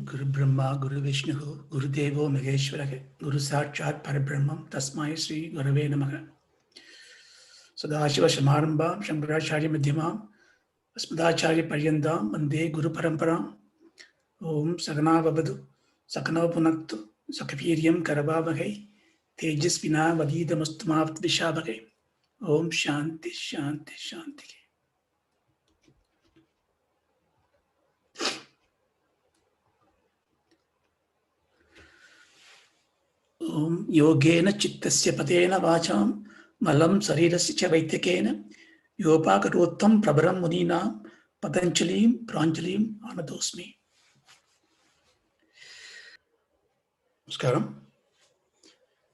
Guru Brahma, Guru Vishnu, Guru Devo Maheshwara, Guru Sakshat Parabrahmam, Tasmai Sri Gurave Namaha. Sadashiva Samarambam, Shankaracharya Madhyamam, Asmadacharya Paryandam, Vande Guru Paramparam. Om Sagana Vavadu, Sakana Punaktu, Sakapiriam Karabhavahai, Tejasvina Vadidamustamavat Vishabhai. Om Shanti Shanti Shanti. Om Yogena Chittasya Padena Vacham Malam Sarirasya Cha Vaityakena Yopakarotam Prabharam Muninam Patanjalim Pranjalim Anadosmi. Namaskaram.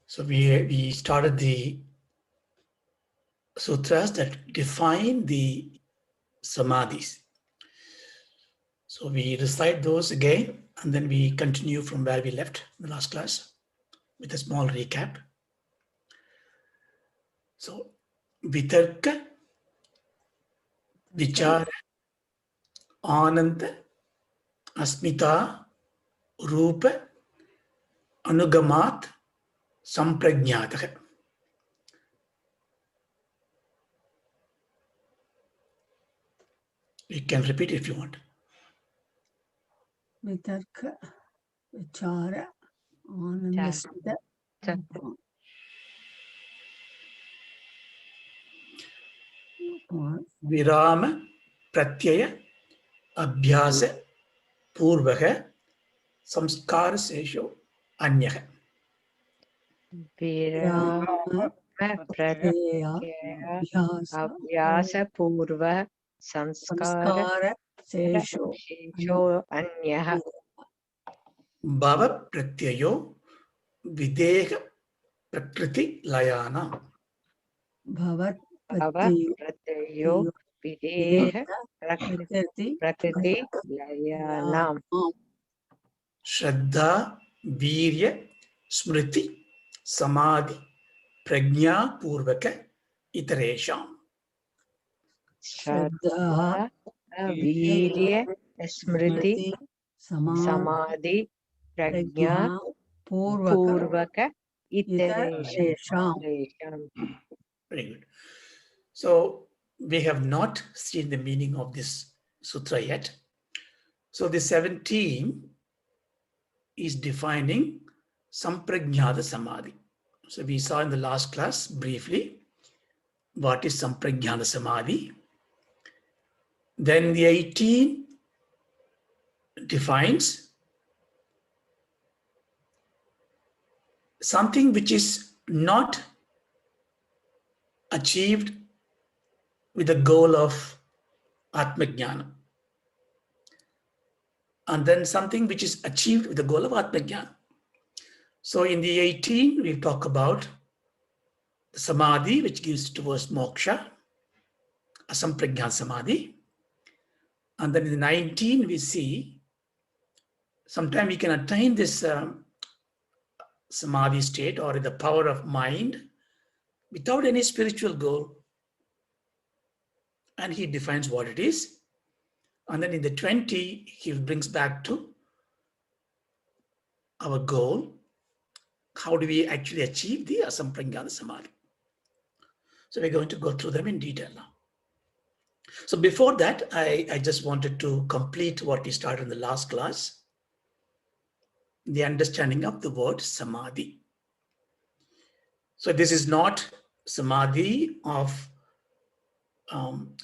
So we started the sutras that define the samadhis. So we recite those again and then we continue from where we left in the last class with a small recap. So Vitarka, Vichara, Ananda, Asmita, Rupa, Anugamat, Samprajnataka. You can repeat if you want. Vitarka, Vichara, Anandasmita, Virama, Pratyaya, Abhyasa, Purvaha, Samskara Sesho, Anyaha. Virama, Pratyaya, Abhyasa, Purva, Samskara Sesho, Anyaha. Bhava Pratyayo, Videha Prakriti Layana. Bhavat Pratyayo, Videha Prakriti Layanam. Shraddha, Virya, Smriti, Samadhi, Prajna, Purvaka, Itaresham. Shraddha, Virya, Smriti, Samadhi, Prajna, Purvaka, Itaresham. Very good. So we have not seen the meaning of this sutra yet. So the 17 is defining Samprajnata Samadhi. So we saw in the last class briefly what is Samprajnata Samadhi. Then the 18 defines something which is not achieved with the goal of Atmajnana. And then something which is achieved with the goal of Atmajnana. So in the 18, we talk about the Samadhi, which gives towards moksha, Asamprajnana Samadhi. And then in the 19, we see sometimes we can attain this Samadhi state or the power of mind without any spiritual goal. And he defines what it is. And then in the 20, he brings back to our goal. How do we actually achieve the Asamprajnana Samadhi? So we're going to go through them in detail now. So before that, I just wanted to complete what we started in the last class, the understanding of the word Samadhi. So this is not Samadhi of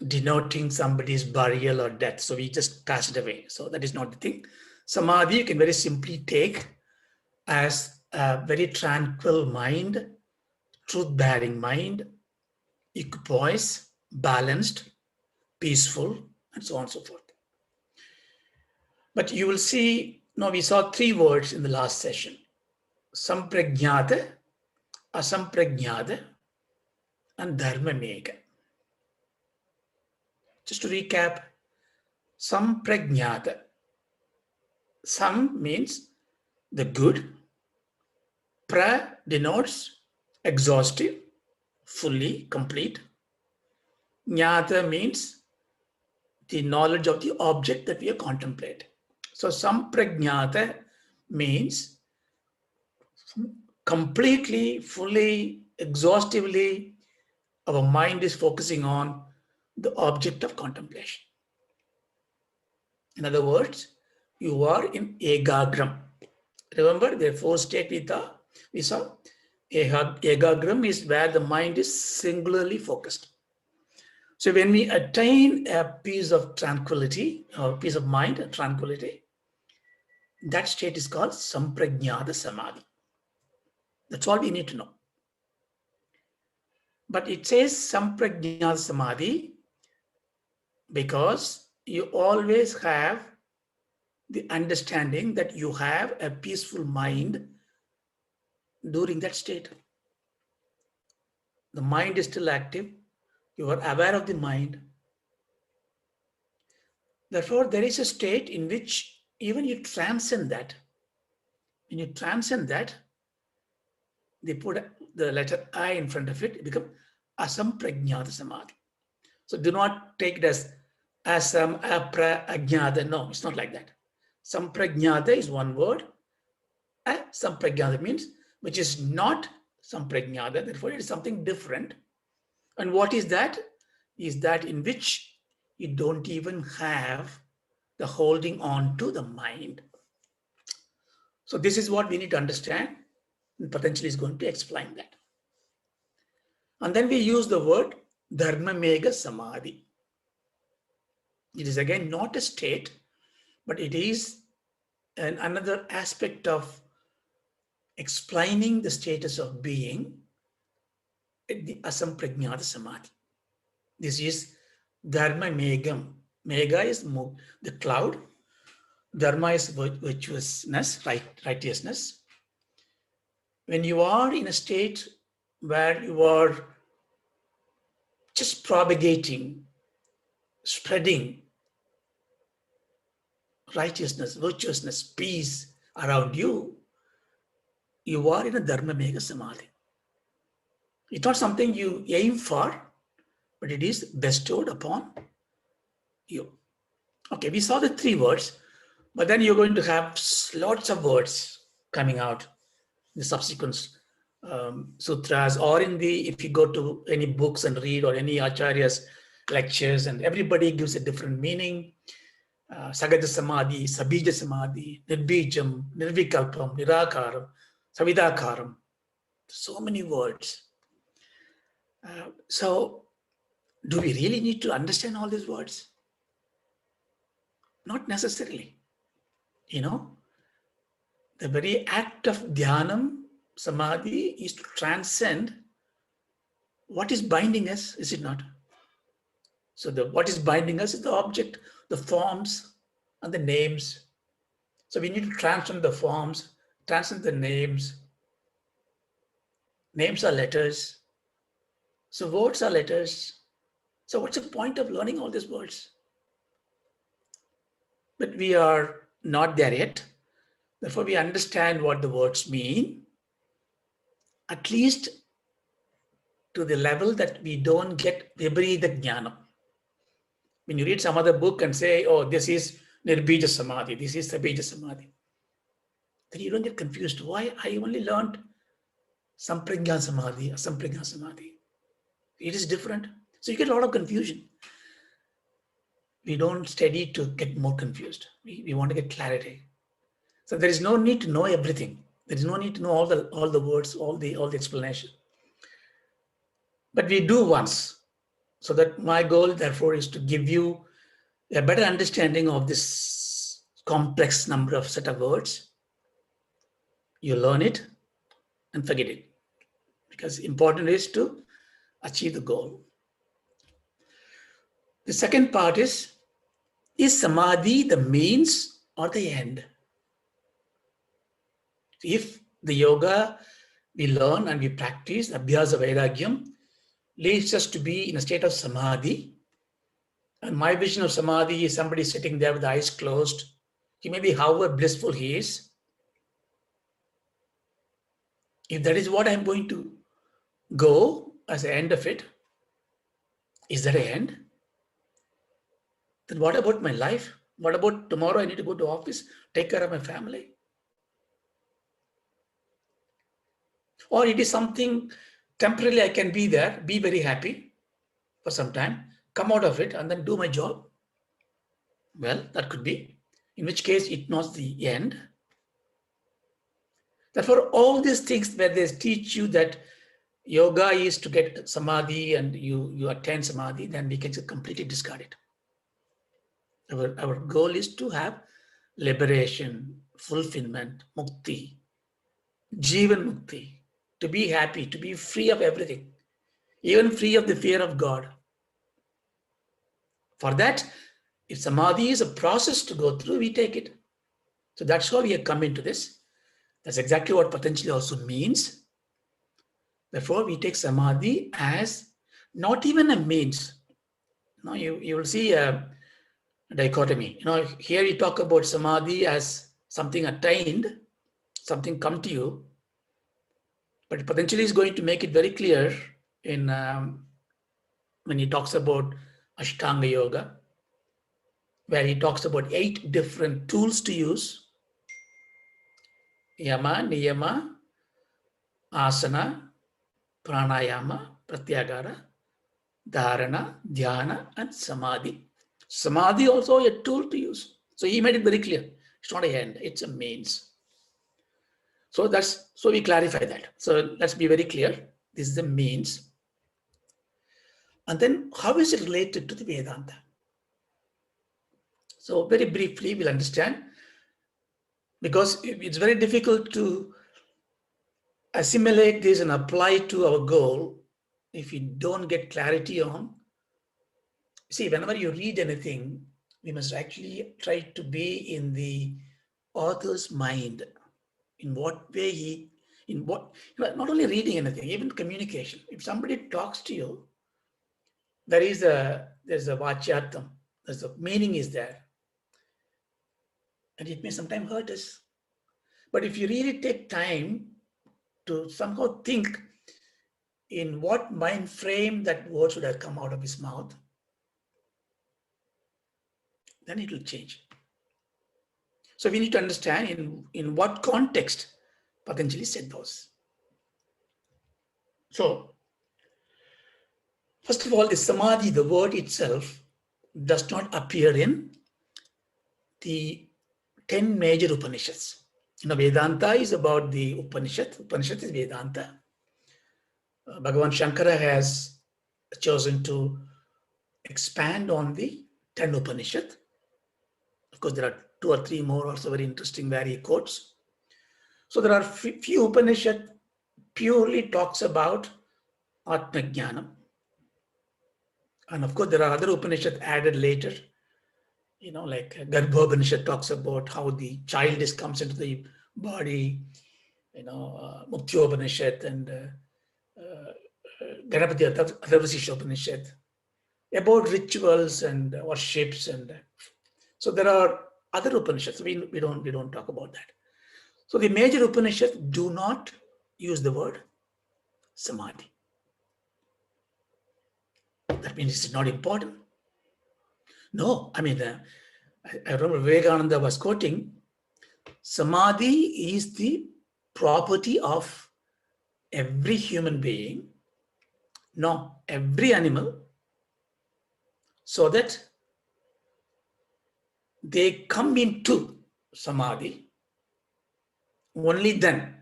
denoting somebody's burial or death. So we just passed away. So that is not the thing. Samadhi, you can very simply take as a very tranquil mind, truth-bearing mind, equipoise, balanced, peaceful, and so on and so forth. But you will see, now we saw 3 words in the last session. Samprajnata, Asamprajnata, and Dharma Mega. Just to recap, Samprajnata. Sam means the good. Pra denotes exhaustive, fully, complete. Jnata means the knowledge of the object that we are contemplating. So samprajnata means completely, fully, exhaustively, our mind is focusing on the object of contemplation. In other words, you are in egagram. Remember the four state we saw? Egagram is where the mind is singularly focused. So when we attain a piece of tranquility or peace of mind and tranquility, that state is called samprajnata samadhi. That's all we need to know. But it says samprajnata samadhi because you always have the understanding that you have a peaceful mind during that state. The mind is still active. You are aware of the mind. Therefore, there is a state in which even you transcend that. When you transcend that, they put the letter I in front of it, it becomes asamprajnata samadhi. So do not take it as asam, apra, ajnata. No, it's not like that. Samprajnata is one word. Samprajnata means which is not samprajnata. Therefore, it is something different. And what is that? Is that in which you don't even have the holding on to the mind. So this is what we need to understand. And Patanjali is going to explain that. And then we use the word Dharma Mega Samadhi. It is again not a state, but it is another aspect of explaining the status of being at the Asamprajnata Samadhi. This is Dharma Megam. Mega is the cloud. Dharma is virtuousness, righteousness. When you are in a state where you are just propagating, spreading righteousness, virtuousness, peace around you, you are in a Dharma Mega Samadhi. It's not something you aim for, but it is bestowed upon you. Okay, we saw the three words, but then you're going to have lots of words coming out in the subsequent sutras, or if you go to any books and read, or any acharya's lectures, and everybody gives a different meaning. Sagata Samadhi, Sabija Samadhi, Nirbijam, Nirvikalpam, Nirakaram, Savidakaram. So many words. So do we really need to understand all these words? Not necessarily. The very act of dhyanam, samadhi, is to transcend what is binding us, is it not? So what is binding us is the object, the forms, and the names. So we need to transcend the forms, transcend the names. Names are letters. So words are letters. So what's the point of learning all these words? But we are not there yet. Therefore, we understand what the words mean, at least to the level that we don't get viparita jnanam. When you read some other book and say, oh, this is nirbija samadhi, this is sabija samadhi, then you don't get confused. Why? I only learned samprajna samadhi, asamprajna samadhi. It is different. So you get a lot of confusion. We don't study to get more confused. We want to get clarity. So there is no need to know everything. There is no need to know all the words, all the explanation. But we do once. So that my goal, therefore, is to give you a better understanding of this complex number of set of words. You learn it and forget it. Because important is to achieve the goal. The second part is Samadhi the means or the end? If the yoga we learn and we practice, abhyasa vairagyam, leads us to be in a state of samadhi. And my vision of samadhi is somebody sitting there with the eyes closed. He may be however blissful he is. If that is what I'm going to go as the end of it, is that an end? Then what about my life? What about tomorrow? I need to go to office, take care of my family. Or it is something temporarily I can be there, be very happy for some time, come out of it and then do my job. Well, that could be, in which case it not the end. Therefore, all these things where they teach you that yoga is to get samadhi and you attain samadhi, then we can just completely discard it. Our goal is to have liberation, fulfillment, mukti, jivan mukti, to be happy, to be free of everything, even free of the fear of God. For that, if samadhi is a process to go through, we take it. So that's how we have come into this. That's exactly what Patanjali also means. Therefore, we take samadhi as not even a means. No, you will see a dichotomy. Here we talk about samadhi as something attained, something come to you. But Patanjali is going to make it very clear in when he talks about Ashtanga Yoga, where he talks about 8 different tools to use: yama, niyama, asana, pranayama, pratyagara, dharana, dhyana, and samadhi. Samadhi also a tool to use. So he made it very clear. It's not a end, it's a means. So we clarify that. So let's be very clear. This is the means. And then how is it related to the Vedanta? So very briefly, we'll understand, because it's very difficult to assimilate this and apply to our goal if you don't get clarity on. See, whenever you read anything, we must actually try to be in the author's mind. In what way not only reading anything, even communication. If somebody talks to you, there's a vachyartham, there's a meaning is there. And it may sometimes hurt us. But if you really take time to somehow think in what mind frame that word should have come out of his mouth, then it will change. So we need to understand in what context Patanjali said those. So, first of all, the samadhi, the word itself, does not appear in the 10 major Upanishads. Vedanta is about the Upanishad. Upanishad is Vedanta. Bhagavan Shankara has chosen to expand on the 10 Upanishad. Of course, there are 2 or 3 more also very interesting where he quotes. So there are few Upanishad purely talks about Atma Jnanam. And of course, there are other Upanishads added later. Like Garbha Upanishad talks about how the child comes into the body. Muktya Upanishad and Ganapati Atharvasisha Upanishad about rituals and worships, and so there are other Upanishads. We don't talk about that. So the major Upanishads do not use the word samadhi. That means it's not important. No, I remember Vivekananda was quoting, samadhi is the property of every human being, no, every animal, so that they come into samadhi. Only then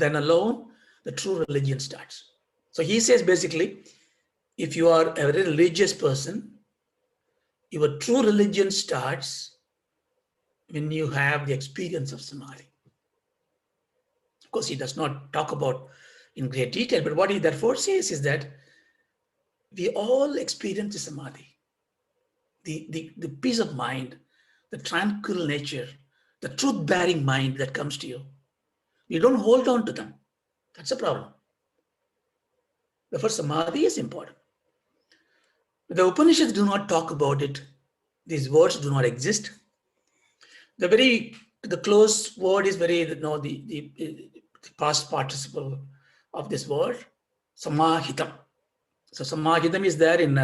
alone, the true religion starts. So he says basically, if you are a religious person, your true religion starts when you have the experience of samadhi. Of course, he does not talk about in great detail, but what he therefore says is that we all experience the samadhi, the peace of mind, the tranquil nature, the truth-bearing mind that comes to you. You don't hold on to them. That's a problem. Therefore, samadhi is important. The Upanishads do not talk about it. These words do not exist. The close word is the past participle of this word, samahitam. So samahitam is there in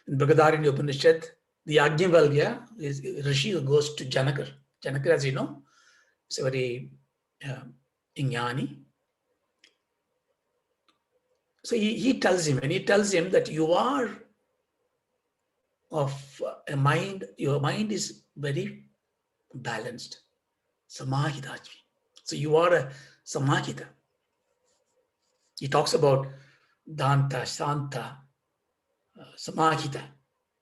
Bhagavad Upanishad, The Yajnavalkya is Rishi who goes to Janaka. Janaka, as you know, is a very jnani. So he tells him, and he tells him that you are of a mind, your mind is very balanced. Samahita. So you are a Samahita. He talks about Danta, Santa, Samahita,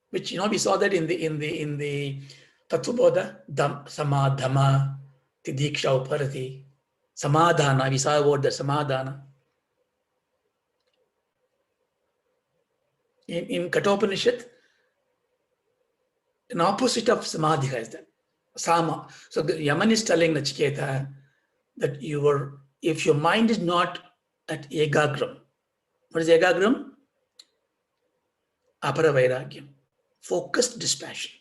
which we saw that in the Tattvabodha, Samadhama, Tidiksha Uparati, Samadhana. We saw about the Samadhana. In Kathopanishad, an opposite of Samadhi is that. Sama. So the Yaman is telling Nachiketa that if your mind is not at Egagram. What is Egagram? Apara Vairagyam. Focused dispassion.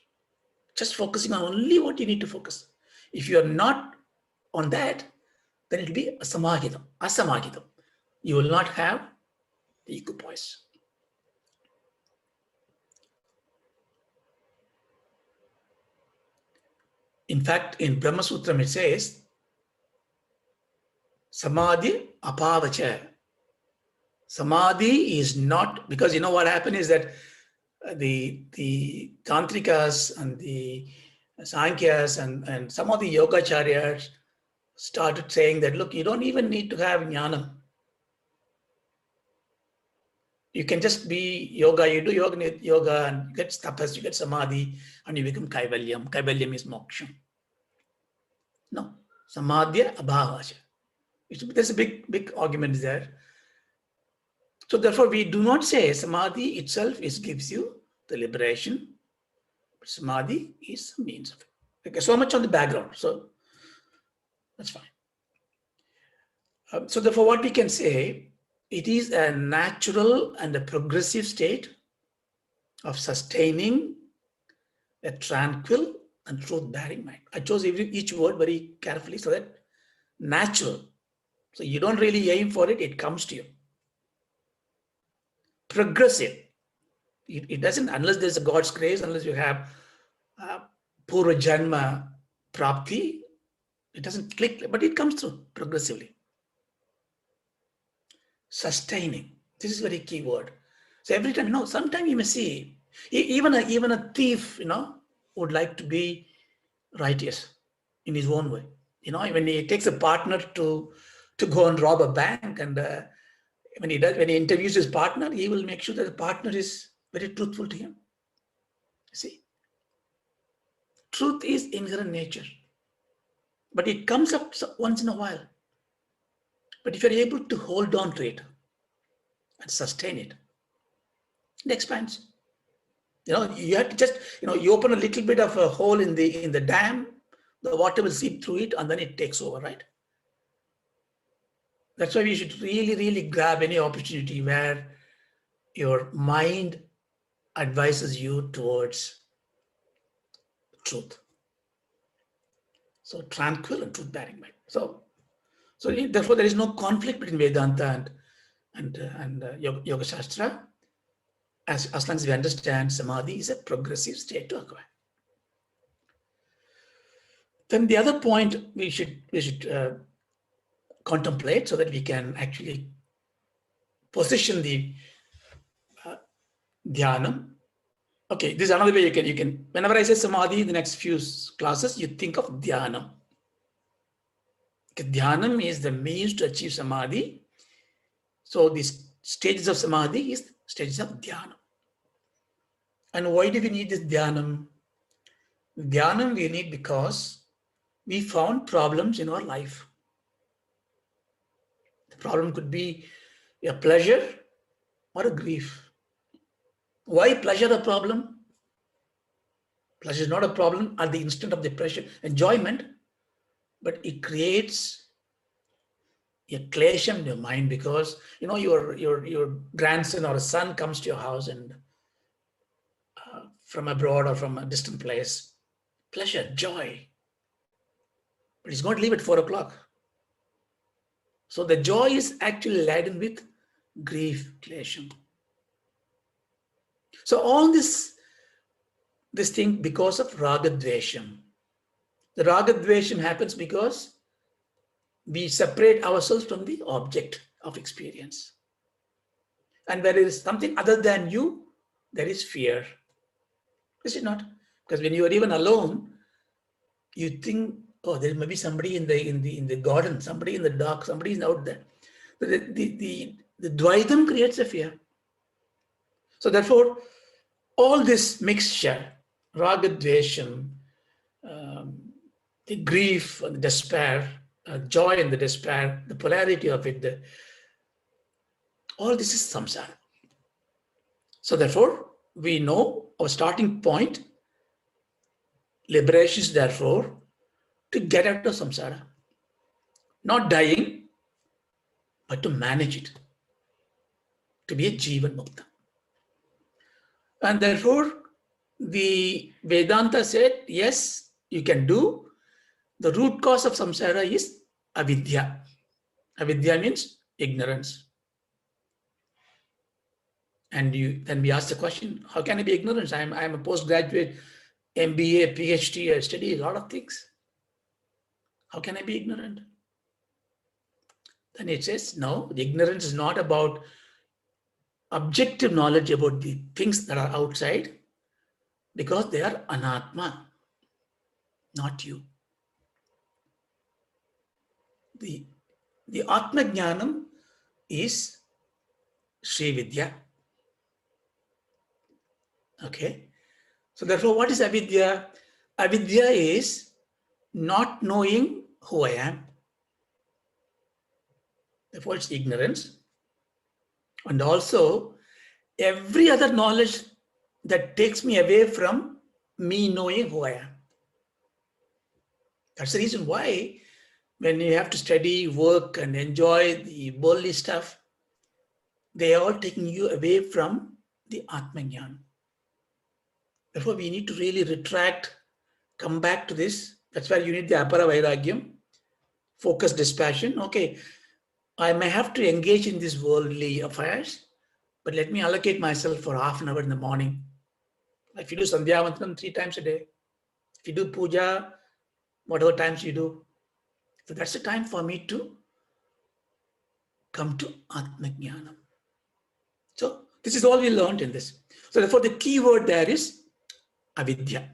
Just focusing on only what you need to focus. If you are not on that, then it will be asamahitam. You will not have the equipoise. In fact, in Brahma Sutram it says, Samadhi apavacha. Samadhi is not, because what happened is that the Tantrikas and the Sankhyas and some of the Yogacharyas started saying that, look, you don't even need to have jnana. You can just be yoga, you do yoga and you get tapas, you get samadhi, and you become kaivalyam. Kaivalyam is moksha. No, samadhya abhavacha. There's a big argument there. So therefore, we do not say samadhi itself gives you the liberation. But samadhi is a means of it. Okay, so much on the background. So that's fine. So therefore, what we can say, it is a natural and a progressive state of sustaining a tranquil and truth-bearing mind. I chose each word very carefully so that natural. So you don't really aim for it, it comes to you. Progressive. It doesn't, unless there's a God's grace, unless you have Purva Janma Prapti, it doesn't click, but it comes through progressively. Sustaining. This is a very key word. So every time, sometimes you may see, even a thief, would like to be righteous in his own way. When he takes a partner to go and rob a bank, and when he interviews his partner, he will make sure that the partner is very truthful to him. See, truth is inherent nature, but it comes up once in a while. But if you're able to hold on to it and sustain it, it expands. You have to just, you open a little bit of a hole in the dam, the water will seep through it, and then it takes over, right? That's why we should really, really grab any opportunity where your mind advises you towards truth. So tranquil and truth-bearing mind. So therefore, there is no conflict between Vedanta and Yoga Shastra. As long as we understand, Samadhi is a progressive state to acquire. Then the other point we should contemplate so that we can actually position the dhyana. Okay, this is another way you can. Whenever I say Samadhi in the next few classes, you think of dhyana. Dhyanam is the means to achieve Samadhi. So the stages of Samadhi is stages of Dhyana. And why do we need this Dhyanam? Dhyanam we need because we found problems in our life. The problem could be a pleasure or a grief. Why pleasure a problem? Pleasure is not a problem at the instant of the pleasure, enjoyment, but it creates a klesham in your mind because your grandson or a son comes to your house and from abroad or from a distant place, pleasure, joy, but he's going to leave at 4 o'clock. So the joy is actually laden with grief, klesham. So all this this thing because of ragadvesham. The ragadvesham happens because we separate ourselves from the object of experience. And where there is something other than you, there is fear. Is it not? Because when you are even alone, you think, oh, there may be somebody in the garden, somebody in the dark, somebody is out there. The dvaidam creates a fear. So therefore, all this mixture, ragadvesham, the grief and the despair, joy and the despair, the polarity of it, all this is samsara. So therefore, we know our starting point, liberation is therefore to get out of samsara. Not dying, but to manage it. To be a Jivan Mukta. And therefore, the Vedanta said, yes, you can do. The root cause of samsara is avidya. Avidya means ignorance. And then we ask the question, how can I be ignorant? I'm a postgraduate, MBA, PhD, I study a lot of things. How can I be ignorant? Then it says, no, the ignorance is not about objective knowledge about the things that are outside, because they are anatma, not you. The Atma Jnanam is Sri Vidya. Okay. So therefore, what is avidya? Avidya is not knowing who I am. Therefore, it's ignorance. And also, every other knowledge that takes me away from me knowing who I am. That's the reason why when you have to study, work, and enjoy the worldly stuff, they are all taking you away from the Atma Jnana. Therefore, we need to really retract, come back to this. That's where you need the apara vairagyam, focus, dispassion. Okay, I may have to engage in these worldly affairs, but let me allocate myself for half an hour in the morning. If you do Sandhya Vandanam 3 times a day, if you do puja, whatever times you do, so that's the time for me to come to Atma Jnana. So this is all we learned in this. So therefore, the key word there is avidya.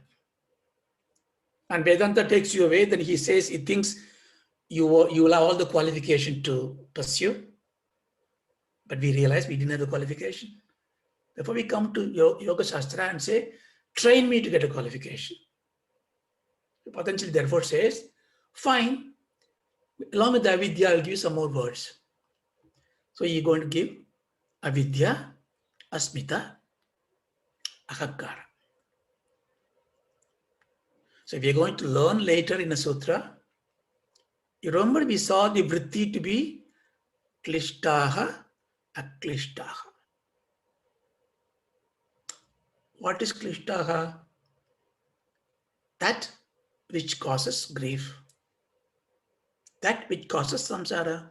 And Vedanta takes you away, then he says, he thinks you will have all the qualification to pursue. But we realize we didn't have the qualification. Therefore, we come to Yoga Shastra and say, train me to get a qualification. Patanjali therefore says, fine, along with the avidya, I'll give you some more words. So you're going to give avidya, asmita, ahankara. So we are going to learn later in a sutra. You remember we saw the vritti to be klishtaha, aklishtaha. What is klishtaha? That which causes grief. That which causes samsara.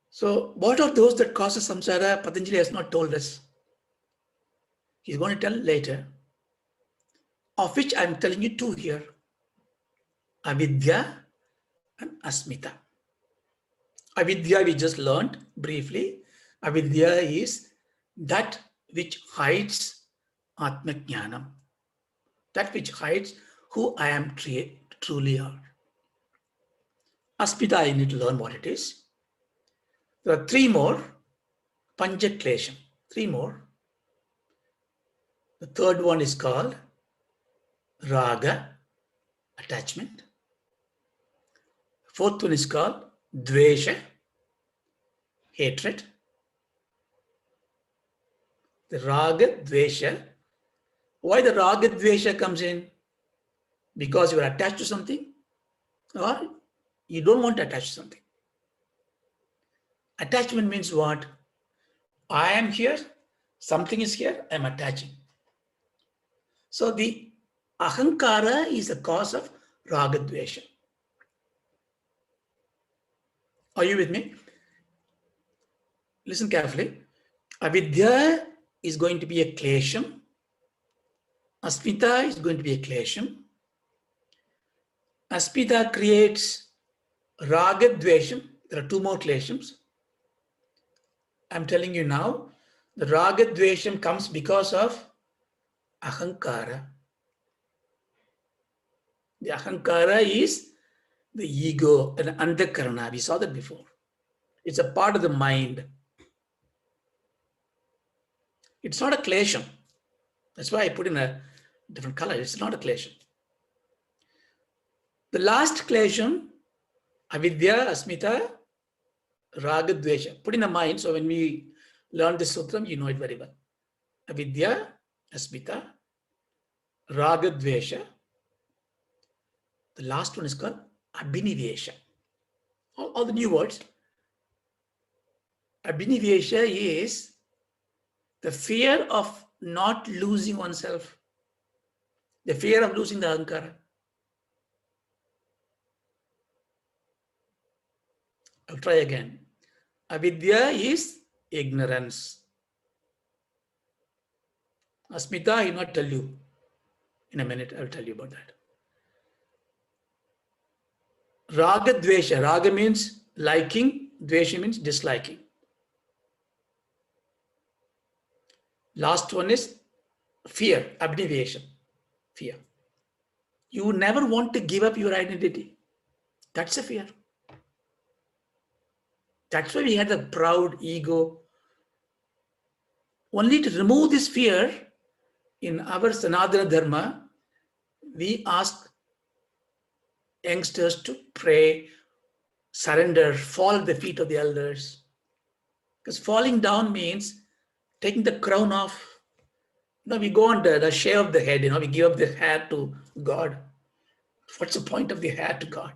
So what are those that causes samsara? Patanjali has not told us. He's going to tell later. Of which I'm telling you 2 here. Avidya and asmita. Avidya we just learned briefly. Avidya is that which hides Atma Jnanam. That which hides who I am truly are. Asmita, I need to learn what it is. There are 3 more. Panchaklesham. 3 more. The 3rd one is called raga, attachment. 4th one is called dvesha, hatred. The raga, dvesha. Why the raga, dvesha comes in? Because you are attached to something, or you don't want to attach to something. Attachment means what? I am here, something is here, I am attaching. So the ahankara is the cause of raga, dvesha. Are you with me? Listen carefully. Avidya is going to be a klesham. Asmita is going to be a klesham. Asmita creates raga dvesham. There are two more kleshams. I'm telling you now, the raga dvesham comes because of ahankara. The ahankara is the ego and antakarana. We saw that before. It's a part of the mind. It's not a klesham. That's why I put in a different color. It's not a klesham. The last klesham, avidya, asmita, raga, dvesha. Put in the mind. So when we learn this sutra, you know it very well. Avidya, asmita, raga, dvesha. The last one is called abhinivesha. All the new words. Abhinivesha is the fear of not losing oneself. The fear of losing the ahankara. I'll try again. Avidya is ignorance. Asmita, I will not tell you. In a minute, I'll tell you about that. Raga dvesha. Raga means liking, dvesha means disliking. Last one is fear, abnivation, fear. You never want to give up your identity. That's a fear. That's why we had the proud ego. Only to remove this fear, in our Sanatana Dharma, we ask youngsters to pray, surrender, fall at the feet of the elders. Because falling down means taking the crown off. We go on the shave of the head, we give up the hair to God. What's the point of the hair to God?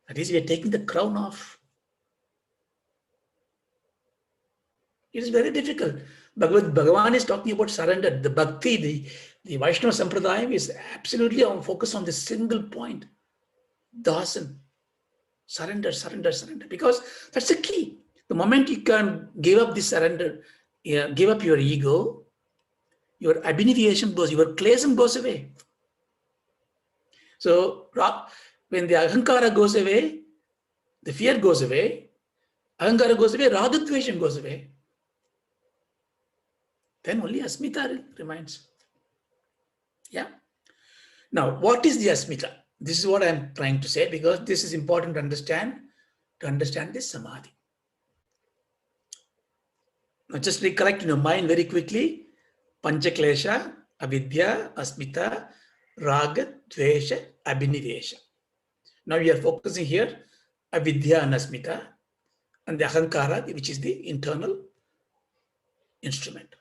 That is, we are taking the crown off. It is very difficult. Bhagavan is talking about surrender. The bhakti, the Vaishnava Sampradayam is absolutely focused on this single point. Dasan. Surrender, surrender, surrender. Because that's the key. The moment you can give up this surrender, give up your ego, your abhinivation goes, your klesham goes away. So when the ahankara goes away, the fear goes away, ahankara goes away, ragadvesham goes away. Then only asmita remains. Yeah. Now, what is the asmita? This is what I'm trying to say, because this is important to understand this samadhi. Now, just recollect in your mind very quickly. Panchaklesha, avidya, asmita, raga, dvesha, abhinivesha. Now we are focusing here, avidya and asmita, and the ahankara, which is the internal instrument.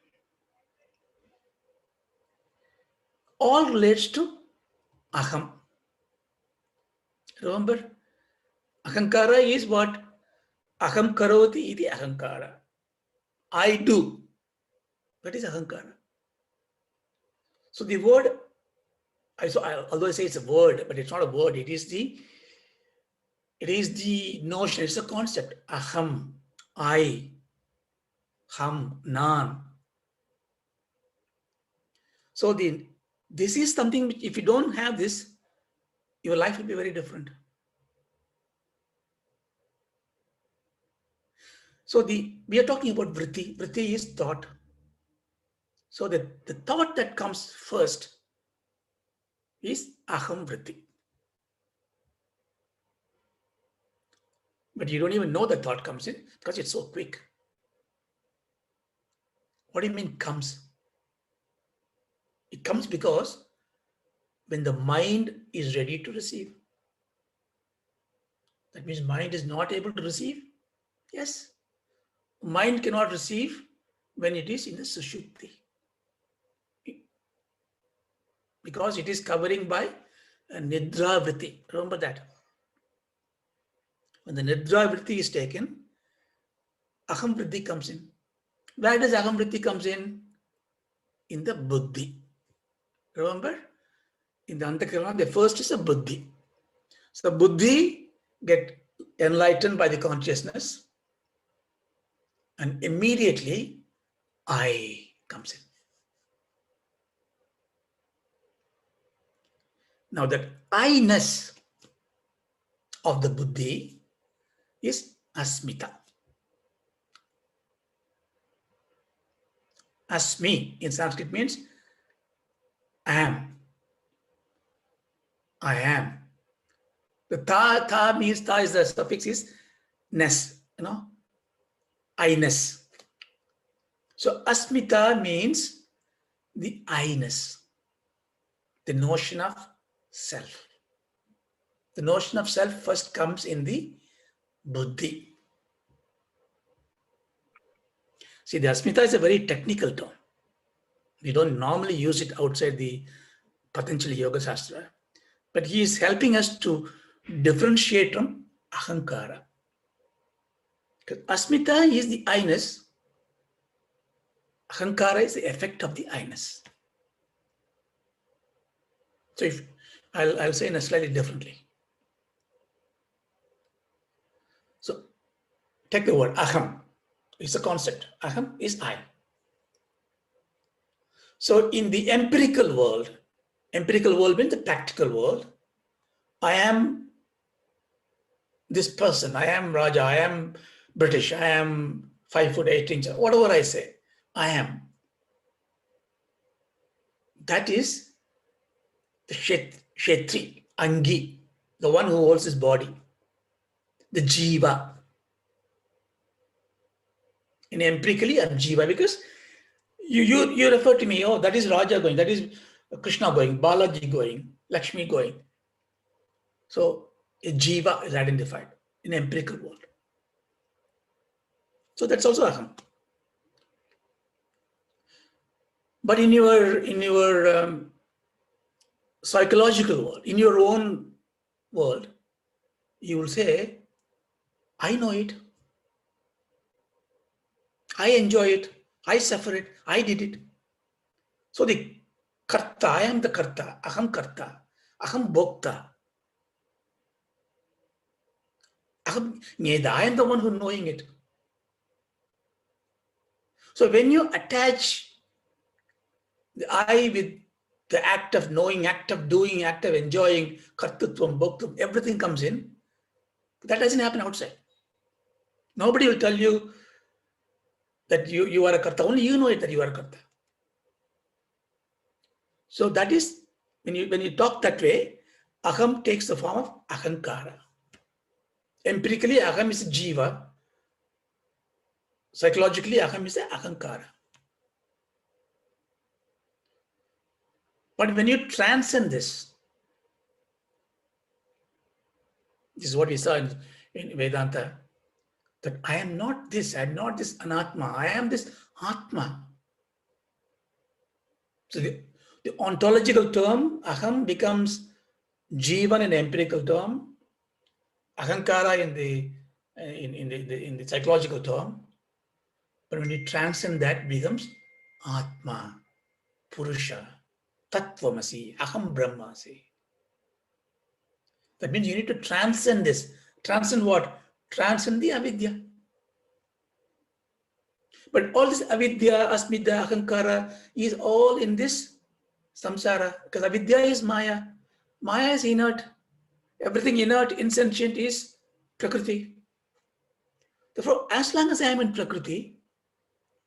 All relates to aham. Remember, ahankara is what? Aham karoti iti ahankara. I do. That is ahankara. So the word, although I say it's a word, but it's not a word, it is the notion, it's a concept. Aham, I, ham, nan. So this is something which, if you don't have this, your life will be very different. So we are talking about vritti. Vritti is thought. So the thought that comes first is aham vritti. But you don't even know the thought comes in because it's so quick. What do you mean comes? It comes because when the mind is ready to receive. That means mind is not able to receive? Yes. Mind cannot receive when it is in the sushupti. Because it is covering by a nidra vritti. Remember that. When the nidra vritti is taken, aham vritti comes in. Where does aham vritti comes in? In the buddhi. Remember? In the antakarana, the first is a buddhi. So buddhi get enlightened by the consciousness, and immediately I comes in. Now that I-ness of the buddhi is asmita. Asmi in Sanskrit means am. I am. The ta means, ta is the suffix is ness, I-ness. So asmita means the I-ness, the notion of self. The notion of self first comes in the buddhi. See, the asmita is a very technical term. We don't normally use it outside the Patanjali Yoga Shastra, but he is helping us to differentiate from ahankara. Because asmita is the I-ness, ahankara is the effect of the I-ness. So if I'll say it slightly differently. So take the word aham. It's a concept. Aham is I. So in the empirical world means the practical world, I am this person, I am Raja, I am British, I am 5 foot 8 inches, whatever I say, I am. That is the Shetri, Angi, the one who holds his body, the Jiva. In empirically, I'm Jiva because you refer to me, oh, that is Raja going, that is Krishna going, Balaji going, Lakshmi going. So a Jiva is identified in empirical world. So that's also aham. But in your psychological world, in your own world, you will say, I know it, I enjoy it, I suffer it, I did it. So the karta, I am the karta, aham karta, aham bhokta, aham gneda, I am the one who knowing it. So when you attach the I with the act of knowing, act of doing, act of enjoying, kartutvam, bhoktvam, everything comes in. That doesn't happen outside. Nobody will tell you that you are a karta. Only you know it that you are a karta. So that is, when you talk that way, aham takes the form of ahankara. Empirically, aham is jiva. Psychologically, aham is ahankara. But when you transcend this is what we saw in Vedanta, that I am not this anatma, I am this atma. So the ontological term, aham, becomes jivan in the empirical term, ahankara in the psychological term. But when you transcend that, it becomes atma, purusha, tattvamasi, aham brahmasi. That means you need to transcend this. Transcend what? Transcend the avidya. But all this avidya, asmita, ahankara is all in this samsara, because avidya is maya. Maya is inert. Everything inert, insentient is prakriti. Therefore, as long as I am in prakriti,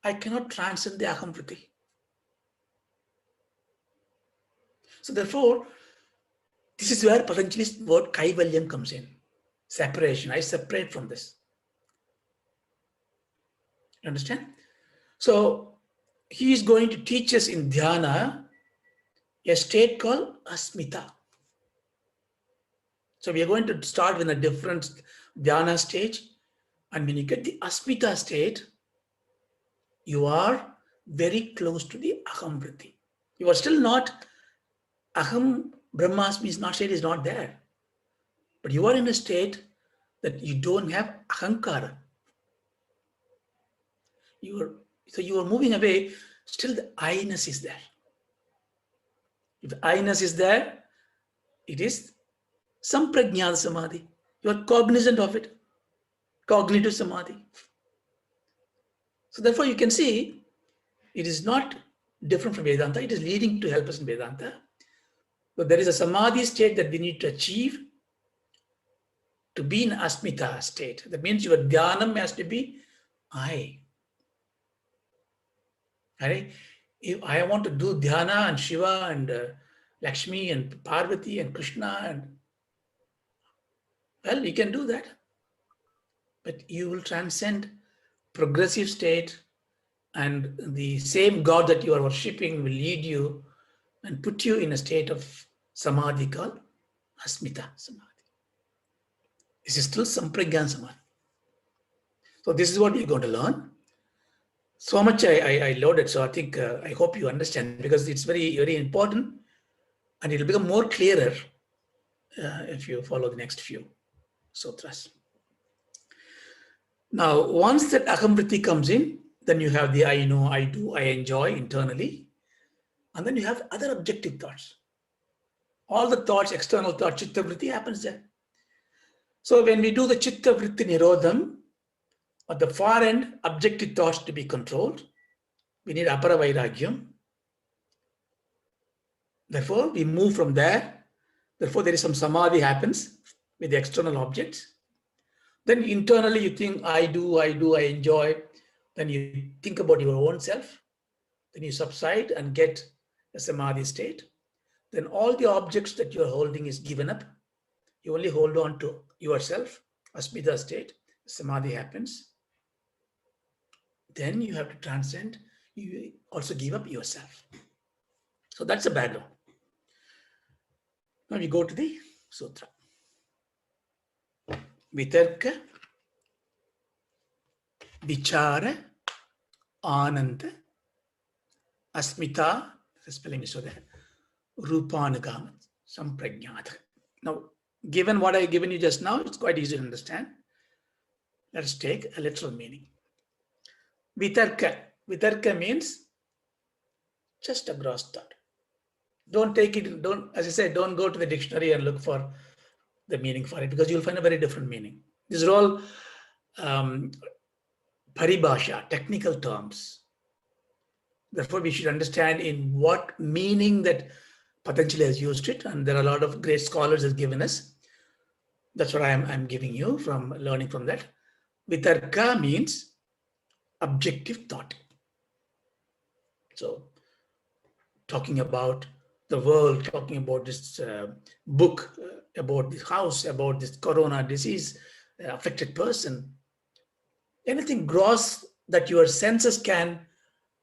I cannot transcend the aham vritti. So therefore, this is where Patanjali's word kaivalyam comes in. Separation. I separate from this. You understand? So he is going to teach us in dhyana a state called asmita. So we are going to start with a different dhyana stage. And when you get the asmita state, you are very close to the aham vritti. You are still not, aham brahmasmi is not, state is not there. But you are in a state that you don't have ahankara. So you are moving away, still the I-ness is there. If the I-ness is there, it is samprajnana samadhi. You are cognizant of it, cognitive samadhi. So therefore you can see, it is not different from Vedanta. It is leading to help us in Vedanta. So there is a samadhi state that we need to achieve to be in asmita state. That means your dhyanam has to be I. Right? If I want to do dhyana and Shiva and Lakshmi and Parvati and Krishna, and well, you can do that. But you will transcend progressive state, and the same God that you are worshipping will lead you and put you in a state of samadhi called asmita samadhi. This is still sampragyan samadhi. So this is what you're going to learn. So much I loaded, so I think I hope you understand, because it's very, very important, and it'll become more clearer if you follow the next few sutras. Now, once that ahamvriti comes in, then you have the I know, I do, I enjoy internally, and then you have other objective thoughts. All the thoughts, external thought, chitta vritti happens there. So when we do the chitta vritti nirodham, at the far end, objective thoughts to be controlled, we need apara vairagyam. Therefore, we move from there. Therefore, there is some samadhi happens with the external objects. Then internally you think, I do, I enjoy. Then you think about your own self. Then you subside and get a samadhi state. Then all the objects that you are holding is given up. You only hold on to yourself, asmita state, samadhi happens. Then you have to transcend, you also give up yourself. So that's the background. Now we go to the sutra. Vitarka, vichara, ananda, asmita, the spelling is so there, rupanagama, samprajnata. Now, given what I've given you just now, it's quite easy to understand. Let's take a literal meaning. Vitarka. Vitarka means just a gross thought. Don't take it, as I said, don't go to the dictionary and look for the meaning for it, because you'll find a very different meaning. These are all paribhasha, technical terms. Therefore, we should understand in what meaning that Patanjali has used it, and there are a lot of great scholars have given us. That's what I'm giving you from learning from that. Vitarka means objective thought. So, talking about the world, talking about this book, about this house, about this corona disease, affected person, anything gross that your senses can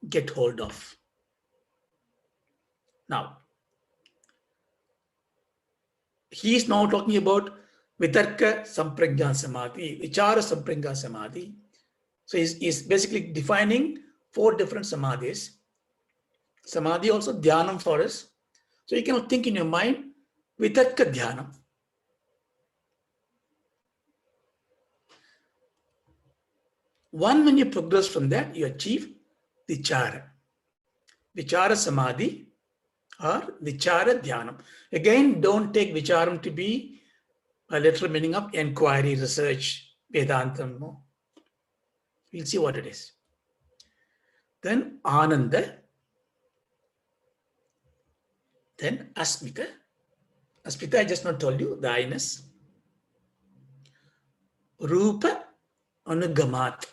get hold of. Now, he is now talking about vitarka samprajna samadhi, vichara samprajna samadhi. So he's basically defining 4 different samadhis. Samadhi also dhyanam for us. So you cannot think in your mind, vitarka dhyanam. When you progress from that, you achieve vichara. Vichara samadhi or vichara dhyanam. Again, don't take vicharam to be a literal meaning of inquiry, research, Vedantam. No. We'll see what it is. Then ananda. Then asmita. Asmita, I just not told you, the I-ness. Rupa anugamat.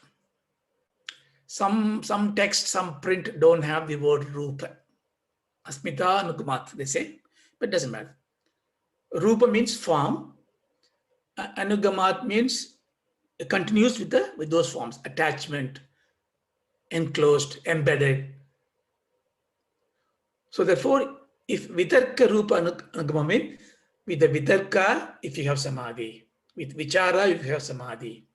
Some text, some print don't have the word rupa. Asmita anugamat, they say, but it doesn't matter. Rupa means form. Anugamat means it continues with those forms, attachment, enclosed, embedded. So therefore, if vitarka rupa anugama means, with the vitarka, if you have samadhi, with vichara, if you have samadhi.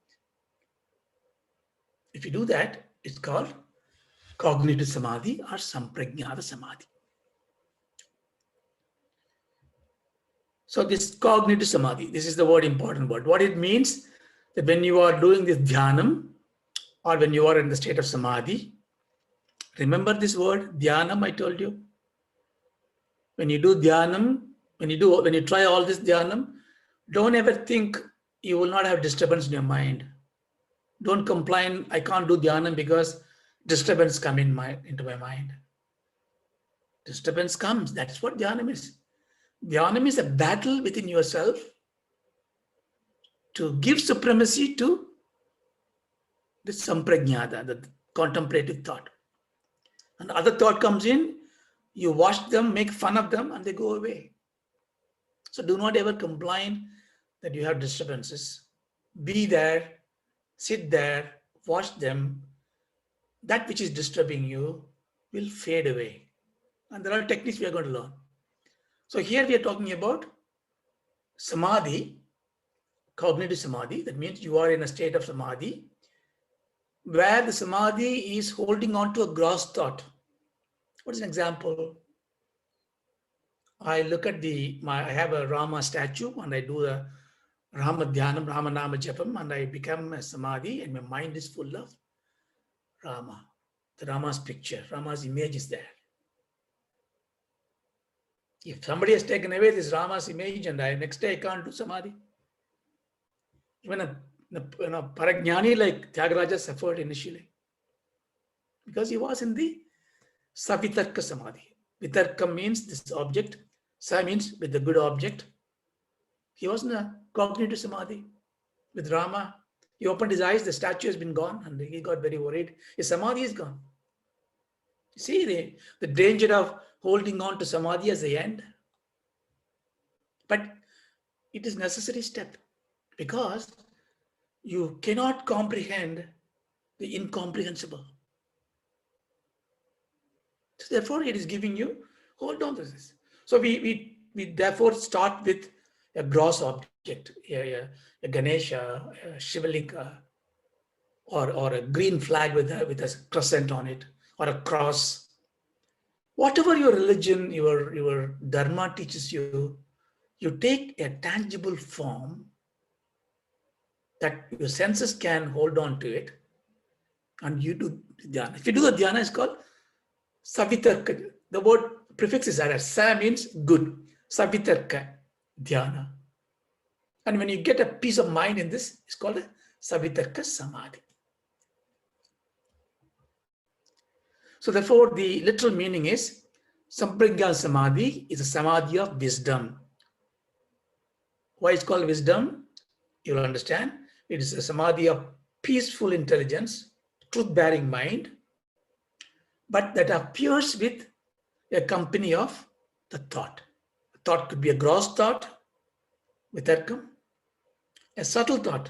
If you do that, it's called cognitive samadhi or samprajnata samadhi. So this cognitive samadhi, this is the word, important word. What it means, that when you are doing this dhyanam, or when you are in the state of samadhi, remember this word, dhyanam, I told you. When you do dhyanam, when you try all this dhyanam, don't ever think you will not have disturbance in your mind. Don't complain, I can't do dhyanam because disturbance come into my mind. Disturbance comes, that's what dhyanam is. Dhyanam is a battle within yourself to give supremacy to the samprajnata, the contemplative thought. And the other thought comes in, you watch them, make fun of them, and they go away. So do not ever complain that you have disturbances. Be there, sit there, watch them. That which is disturbing you will fade away. And there are techniques we are going to learn. So here we are talking about samadhi, cognitive samadhi. That means you are in a state of samadhi where the samadhi is holding on to a gross thought. What is an example? I look at I have a Rama statue and I do the Rama Dhyanam, Rama Nama Japam, and I become a samadhi and my mind is full of Rama. The Rama's picture, Rama's image is there. If somebody has taken away this Rama's image and next day I can't do samadhi. Even a Parajnani like Tyagaraja suffered initially because he was in the Savitarka Samadhi. Vitarka means this object, Sa means with the good object. He was in a cognitive Samadhi with Rama. He opened his eyes, the statue has been gone, and he got very worried. His Samadhi is gone. You see the danger of holding on to Samadhi as the end. But it is a necessary step because you cannot comprehend the incomprehensible. So therefore, it is giving you, hold on to this. So we therefore start with a gross object, a Ganesha, a Shivalika, or a green flag with a crescent on it, or a cross. Whatever your religion, your Dharma teaches you, you take a tangible form that your senses can hold on to it, and you do dhyana. If you do the dhyana, it's called savitarka. The word prefix is added. Sa means good. Savitarka dhyana. And when you get a peace of mind in this, it's called a savitarka samadhi. So therefore, the literal meaning is samprajna samadhi is a samadhi of wisdom. Why it's called wisdom? You'll understand. It is a samadhi of peaceful intelligence, truth-bearing mind, but that appears with a company of the thought. The thought could be a gross thought, vitarkam, a subtle thought.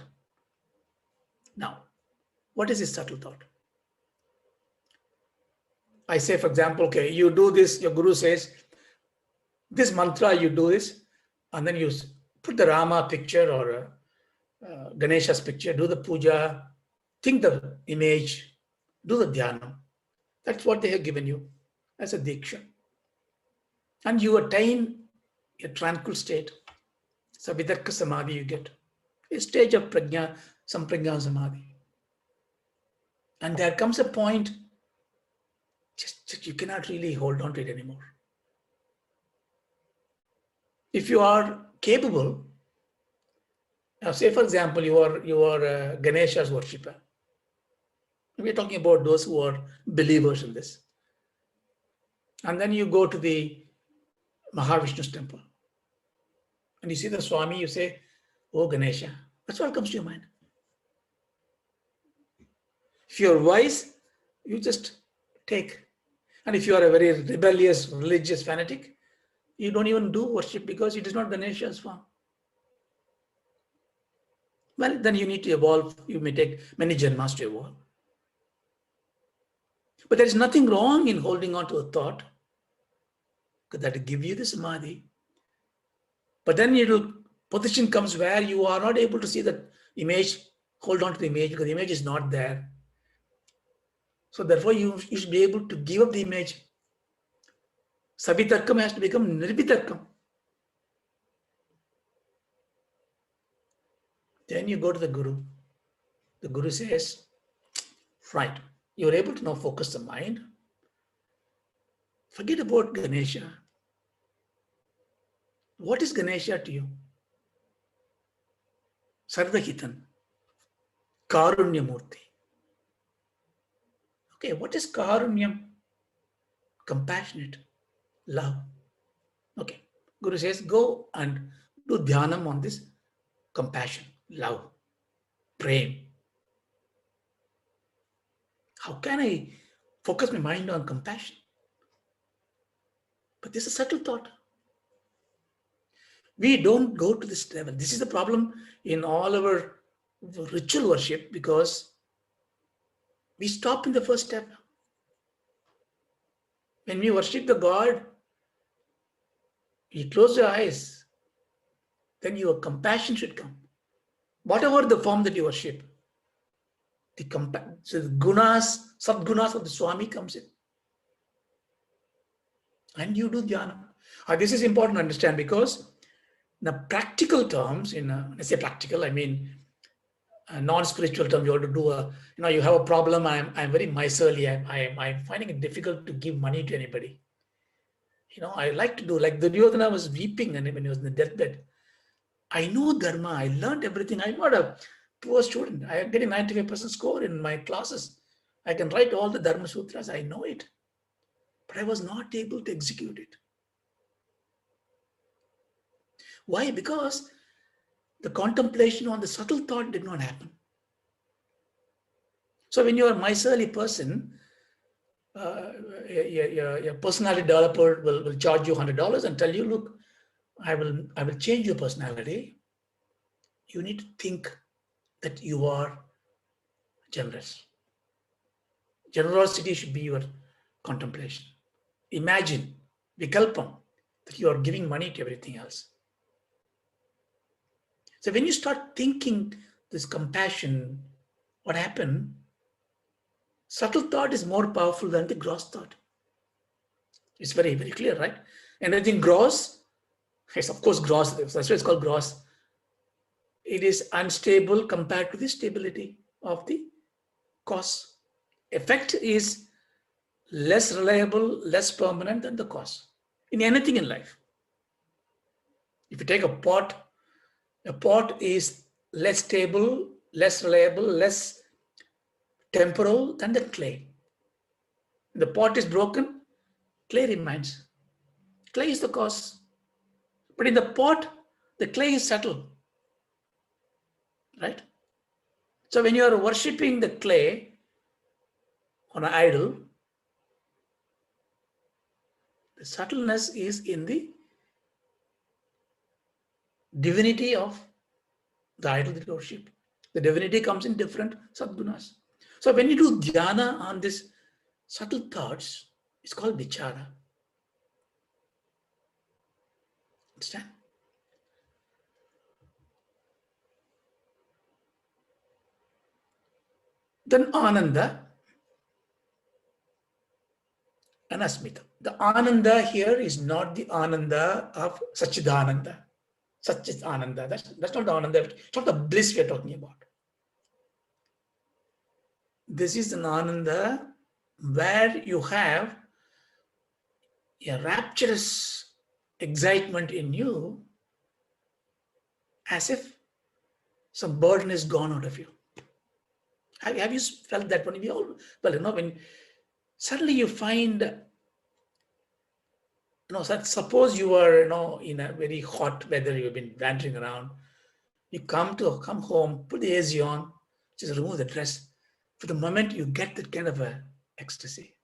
Now, what is this subtle thought? I say, for example, okay, you do this, your guru says, this mantra, you do this, and then you put the Rama picture or Ganesha's picture, do the puja, think the image, do the dhyana. That's what they have given you as a diksha. And you attain a tranquil state. So vitarka samadhi you get. A stage of prajna, samprajna samadhi. And there comes a point, just you cannot really hold on to it anymore. If you are capable, now say for example, you are Ganesha's worshipper. We're talking about those who are believers in this. And then you go to the Mahavishnu's temple. And you see the Swami, you say, oh Ganesha. That's what comes to your mind. If you're wise, you just take. And if you are a very rebellious, religious fanatic, you don't even do worship because it is not Ganesha's form. Well, then you need to evolve. You may take many janmas to evolve. But there is nothing wrong in holding on to a thought because that will give you the samadhi. But then position comes where you are not able to see the image, hold on to the image because the image is not there. So therefore, you should be able to give up the image. Savitarkam has to become nirvitarkam. Then you go to the Guru. The Guru says, right, you're able to now focus the mind. Forget about Ganesha. What is Ganesha to you? Sarvahitan, Karunyamurti. Okay, what is Karunyam? Compassionate, love. Okay, Guru says, go and do dhyanam on this compassion, love, prem. How can I focus my mind on compassion? But this is a subtle thought. We don't go to this level. This is the problem in all our ritual worship, because we stop in the first step. When we worship the God, you close your eyes, then your compassion should come. Whatever the form that you worship, so the gunas, sub-gunas of the Swami comes in. And you do dhyana. This is important to understand, because in the practical terms, when I say practical, I mean non-spiritual terms. You have to do you have a problem. I'm very miserly. I'm finding it difficult to give money to anybody. I like to do, like the Duryodhana was weeping and when he was in the deathbed. I know Dharma. I learned everything. I'm not a poor student. I am getting 95% score in my classes. I can write all the Dharma Sutras. I know it. But I was not able to execute it. Why? Because the contemplation on the subtle thought did not happen. So when you are a miserly person, your personality developer will charge you $100 and tell you, look, I will change your personality. You need to think that you are generous. Generosity should be your contemplation. Imagine, vikalpam, that you are giving money to everything else. So when you start thinking this compassion, what happened? Subtle thought is more powerful than the gross thought. It's very, very clear, right? Anything gross, it's of course gross, that's why it's called gross. It is unstable compared to the stability of the cause. Effect is less reliable, less permanent than the cause in anything in life. If you take a pot is less stable, less reliable, less temporal than the clay. The pot is broken, clay remains. Clay is the cause. But in the pot, the clay is subtle. Right? So when you are worshipping the clay on an idol, the subtleness is in the divinity of the idol that you worship. The divinity comes in different sadgunas. So when you do dhyana on these subtle thoughts, it's called vichara. Understand? Then ananda and asmita. The ananda here is not the ananda of Sachidananda. Sachidananda. That's not the ananda. It's not the bliss we are talking about. This is an ananda where you have a rapturous excitement in you, as if some burden is gone out of you. Have you felt that one? When suddenly you find, suppose you are, in a very hot weather, you've been wandering around, you come home, put the AC on, just remove the dress. For the moment, you get that kind of a ecstasy.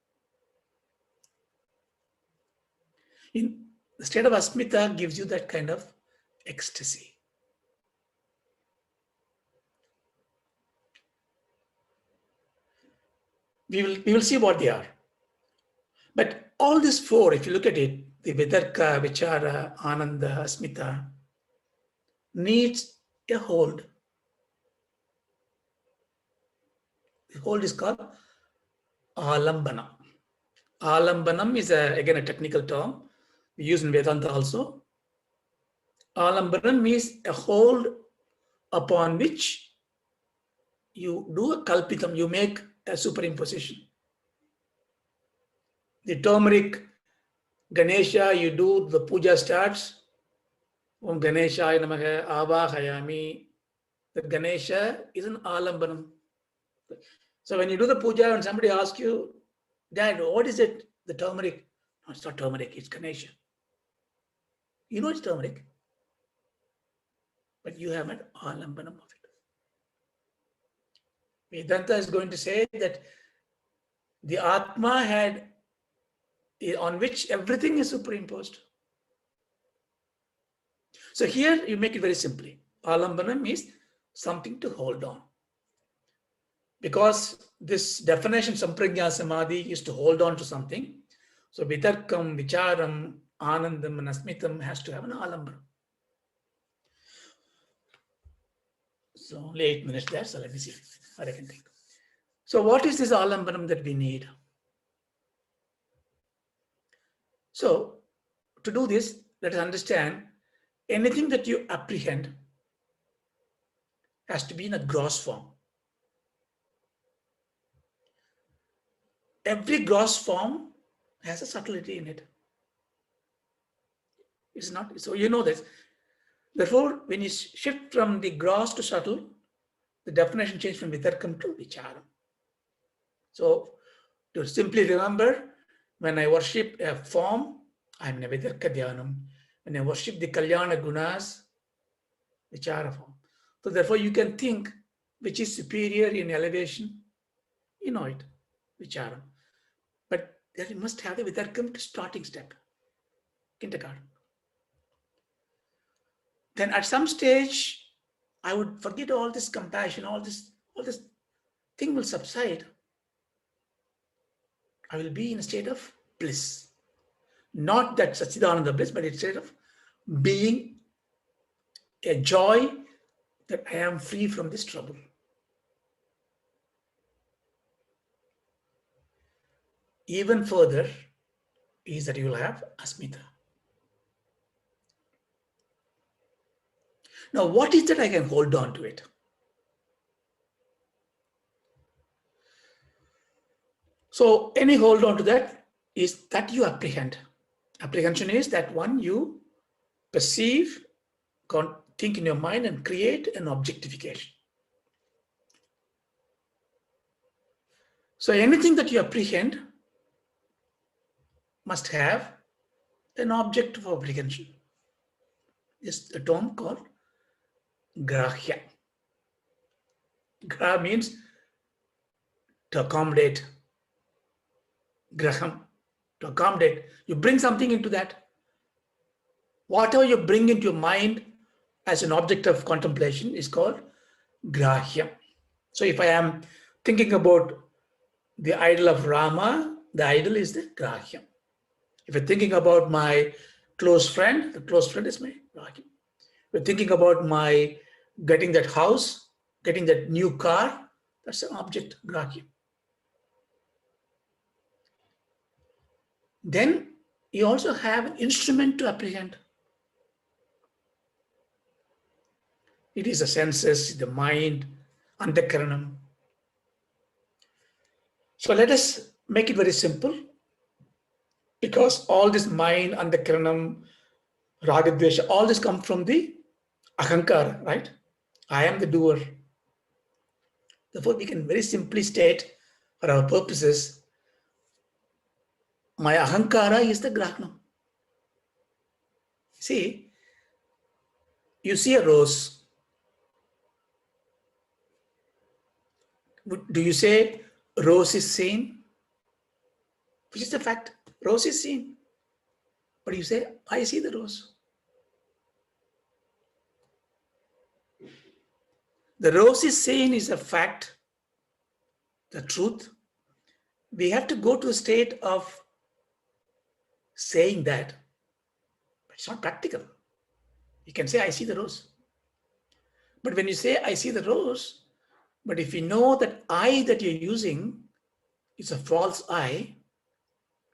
The state of asmita gives you that kind of ecstasy. We will see what they are. But all these four, if you look at it, the Vitarka, Vichara, Ananda, Asmita, needs a hold. The hold is called Alambana. Alambanam is again a technical term we use in Vedanta also. Alambanam means a hold upon which you do a kalpitam, you make a superimposition. The turmeric, Ganesha, you do, the puja starts. Om Ganeshaya Namaha Avahayami. The Ganesha is an Alambanam. So when you do the puja and somebody asks you, Dad, what is it? The turmeric? No, it's not turmeric, it's Ganesha. You know it's turmeric, but you have an alambanam of it. Vedanta is going to say that the Atma had, on which everything is superimposed. So here you make it very simply. Alambanam is something to hold on. Because this definition, Samprajna Samadhi, is to hold on to something. So Vitarkam, Vicharam, Anandam, and Asmitam has to have an alambanam. So only 8 minutes there, so let me see what I can think. So what is this alambanam that we need? So to do this, let us understand anything that you apprehend has to be in a gross form. Every gross form has a subtlety in it. It's not, so you know this. Therefore, when you shift from the gross to subtle, the definition changed from vitarkam to vicharam. So to simply remember, when I worship a form, I'm in a vitarka dhyanam. When I worship the kalyana gunas, vichara form. So therefore you can think which is superior in elevation, you know it, vicharam. But then you must have the vitarkam to starting step, kindergarten. Then at some stage, I would forget all this compassion, all this thing will subside. I will be in a state of bliss. Not that Satchidananda bliss, but it's a state of being a joy that I am free from this trouble. Even further is that you will have asmita. Now, what is that I can hold on to it? So any hold on to that is that you apprehend. Apprehension is that one you perceive, think in your mind and create an objectification. So anything that you apprehend must have an object of apprehension. It's a term called grahya. Gra means to accommodate. Graham, to accommodate. You bring something into that. Whatever you bring into your mind as an object of contemplation is called grahya. So if I am thinking about the idol of Rama, the idol is the grahya. If you're thinking about my close friend, the close friend is my grahya. If you're thinking about my getting that house, getting that new car, that's an object, grahya. Then you also have an instrument to apprehend. It is the senses, the mind, antakaranam. So let us make it very simple, because all this mind, antakaranam, ragadvesha, all this come from the ahankara, right? I am the doer. Therefore, we can very simply state for our purposes, my ahankara is the grahnam. See, you see a rose. Do you say rose is seen? Which is the fact, rose is seen. But you say, I see the rose. The rose is seen is a fact, the truth. We have to go to a state of saying that, but it's not practical. You can say, I see the rose. But when you say, I see the rose, but if you know that I that you're using is a false I,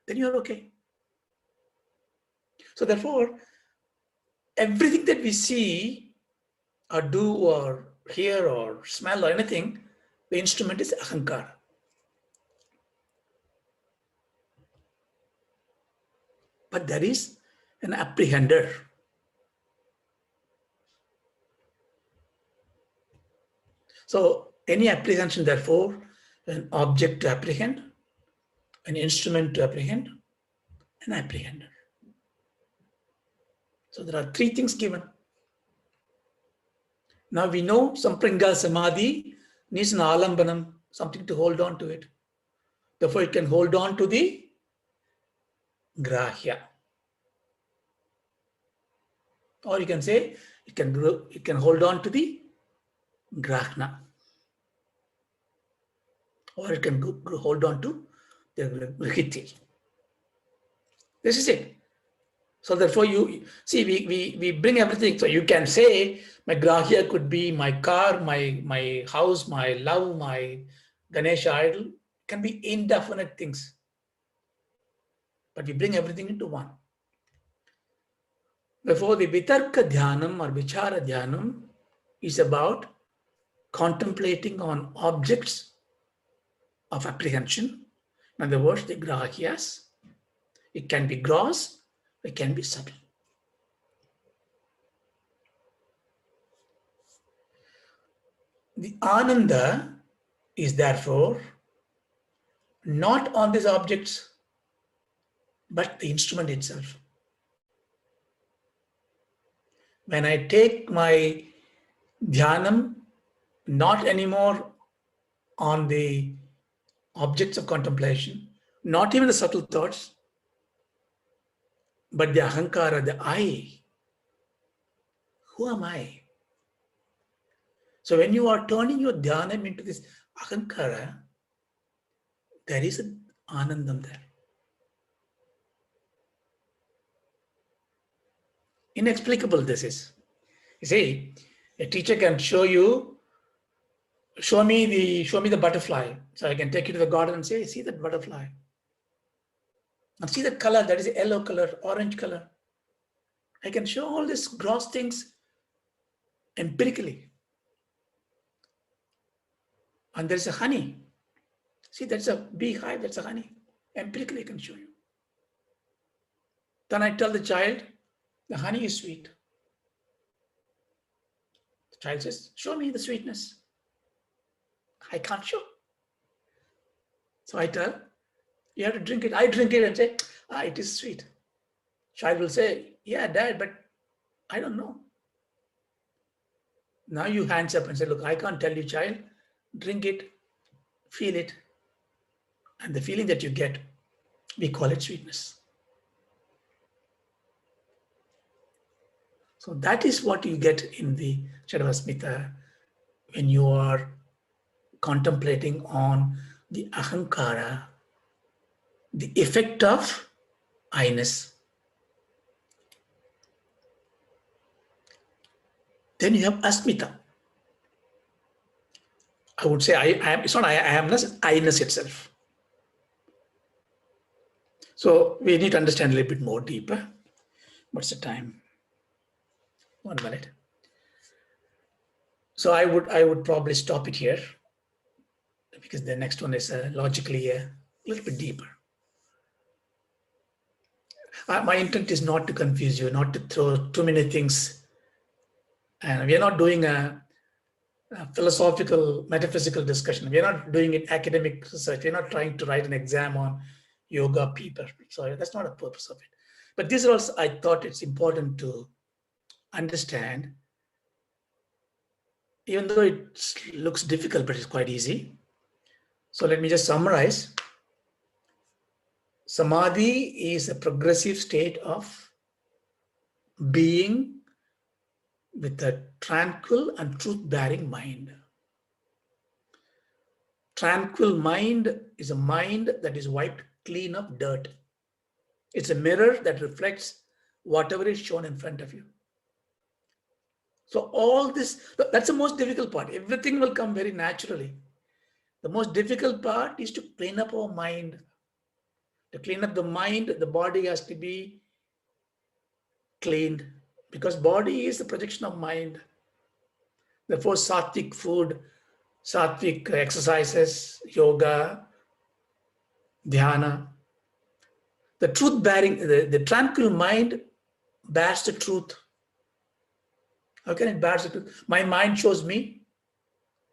then you're okay. So therefore, everything that we see or do or hear or smell or anything, the instrument is ahankara. But there is an apprehender. So any apprehension, therefore, an object to apprehend, an instrument to apprehend, an apprehender. So there are three things given. Now we know Sampringa Samadhi needs an alambanam, something to hold on to it. Therefore, it can hold on to the grahya. Or you can say it can hold on to the grahna. Or it can hold on to the vritti. This is it. So therefore, you see, we bring everything. So you can say my grahya could be my car, my house, my love, my Ganesha idol. It can be indefinite things. But we bring everything into one. Therefore, the vitarka dhyanam or vichara dhyanam is about contemplating on objects of apprehension. In other words, the grahyas. It can be gross, it can be subtle. The ananda is therefore not on these objects, but the instrument itself. When I take my dhyanam, not anymore on the objects of contemplation, not even the subtle thoughts, but the ahankara, the I. Who am I? So when you are turning your dhyanam into this ahankara, there is an anandam there. Inexplicable this is. You see, a teacher can show me the butterfly. So I can take you to the garden and say, see that butterfly. And see the color, that is a yellow color, orange color. I can show all these gross things empirically. And there's a honey. See, that's a beehive, that's a honey. Empirically, I can show you. Then I tell the child, the honey is sweet. The child says, show me the sweetness. I can't show. So I tell, you have to drink it. I drink it and say, it is sweet. Child will say, yeah, Dad, but I don't know. Now you hands up and say, look, I can't tell you, child. Drink it, feel it. And the feeling that you get, we call it sweetness. So that is what you get in the Charavasmita when you are contemplating on the ahankara, the effect of I-ness. Then you have asmita. I would say it's not I amness, I-ness itself. So we need to understand a little bit more deeper. What's the time? 1 minute. So I would probably stop it here because the next one is logically a little bit deeper. My intent is not to confuse you, not to throw too many things. And we are not doing a philosophical, metaphysical discussion. We are not doing an academic research. We are not trying to write an exam on yoga paper. So that's not the purpose of it. But these are also, I thought it's important to understand, even though it looks difficult, but it's quite easy. So let me just summarize. Samadhi is a progressive state of being with a tranquil and truth-bearing mind. Tranquil mind is a mind that is wiped clean of dirt. It's a mirror that reflects whatever is shown in front of you. So all this, that's the most difficult part. Everything will come very naturally. The most difficult part is to clean up our mind. To clean up the mind, the body has to be cleaned because body is the projection of mind. Therefore, sattvic food, sattvic exercises, yoga, dhyana. The truth bearing, the tranquil mind bears the truth. How can it bear the truth? My mind shows me.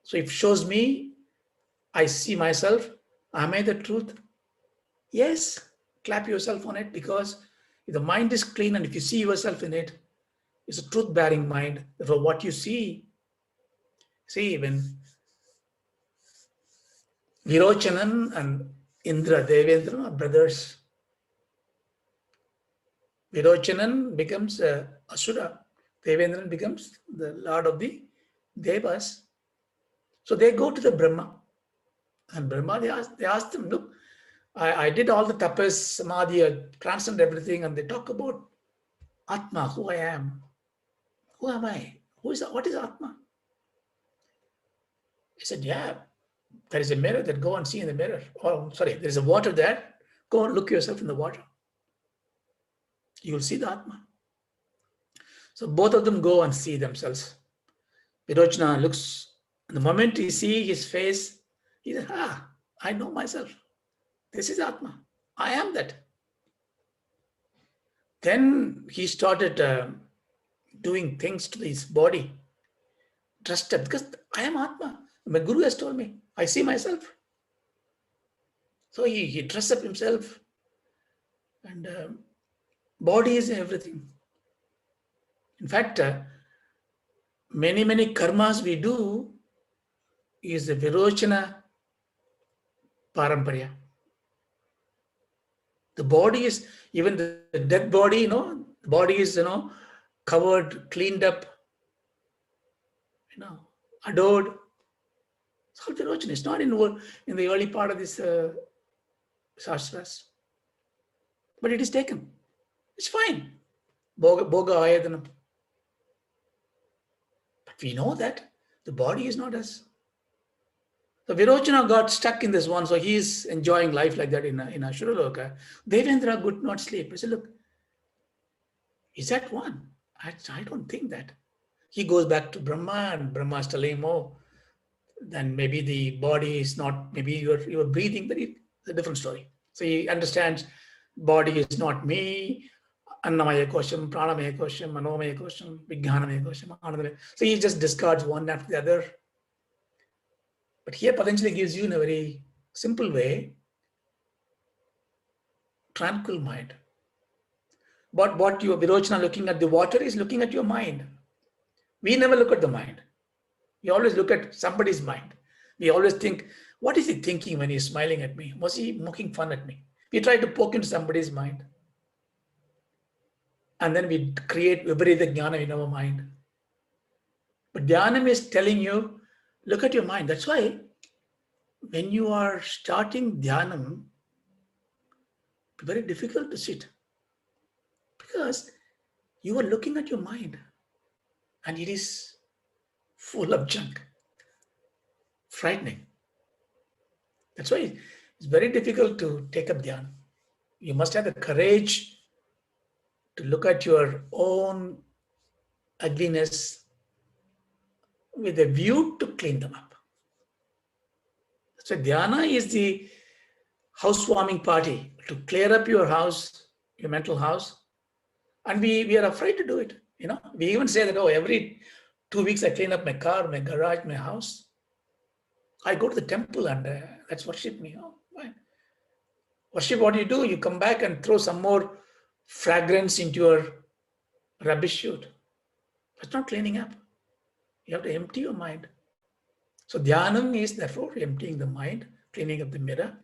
So if it shows me, I see myself. Am I the truth? Yes. Clap yourself on it, because if the mind is clean and if you see yourself in it, is a truth-bearing mind. Therefore, what you see when Virochanan and Indra, Devendra are brothers. Virochanan becomes Asura. Devendran becomes the lord of the Devas. So they go to the Brahma. And Brahma, they ask them, look, I did all the tapas, samadhi, I transcend everything, and they talk about Atma, who I am. Who am I? What is Atma? He said, yeah, there is a mirror, that go and see in the mirror. Oh, sorry, there is a water there. Go and look yourself in the water. You will see the Atma. So both of them go and see themselves. Virochana looks, the moment he sees his face, he says, I know myself. This is Atma. I am that. Then he started doing things to his body. Trusted, because I am Atma. My Guru has told me, I see myself. So he dressed up himself, and body is everything. In fact, many karmas we do is the Virochana Paramparya. The body is, even the dead body, the body is, covered, cleaned up, adored. It's all Virochana. It's not in the early part of this Shastras. But it is taken. It's fine. Boga Ayadanam. But we know that the body is not us. So Virochana got stuck in this one, so he is enjoying life like that in Ashuraloka. Devendra could not sleep. He said, look, is that one? I don't think that. He goes back to Brahma, and Brahma is telling him, oh, then maybe the body is not, maybe you're breathing, but it's a different story. So he understands body is not me, Annamaya Kosham, Pranamaya Kosham, Manomaya Kosham, Vijnanamaya Kosham, Anandamaya. So he just discards one after the other. But here Patanjali gives you in a very simple way, tranquil mind. But what your Virochana looking at the water is looking at your mind. We never look at the mind. We always look at somebody's mind. We always think, what is he thinking when he's smiling at me? Was he mocking fun at me? We try to poke into somebody's mind. And then we create Viparita Jnana in our mind. But Dhyanam is telling you, look at your mind. That's why when you are starting Dhyanam, it's very difficult to sit. Because you are looking at your mind and it is full of junk. Frightening. That's why it's very difficult to take up Dhyan. You must have the courage to look at your own ugliness with a view to clean them up. So Dhyana is the housewarming party to clear up your house, your mental house. And we are afraid to do it. We even say that, every 2 weeks I clean up my car, my garage, my house. I go to the temple and that's worship me. Fine. Worship, what do? You come back and throw some more fragrance into your rubbish chute. That's not cleaning up. You have to empty your mind. So Dhyanam is therefore emptying the mind, cleaning up the mirror.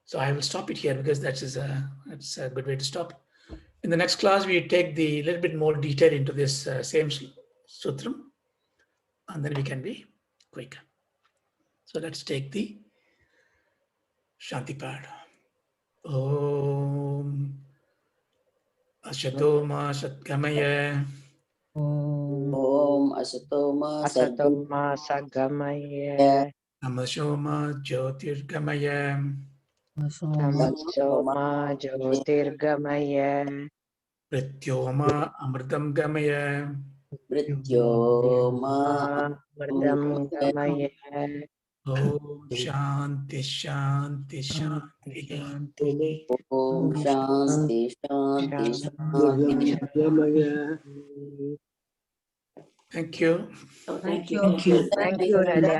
So I will stop it here because that's a good way to stop. In the next class, we take the little bit more detail into this same sutram, and then we can be quick. So let's take the Shanti part. Om Ashatoma Satgamaya. Om Asatoma Sagamaya. Namashoma Jyotirgamaya. Tamasoma Jyotirgamaya. Pratyoma Amritam Gamaya. Mrityoma Mardam Gamaya. Om Shanti Shanti Shanti. Om Shanti Shanti Shanti. Thank you. Thank you. Thank you, Raja.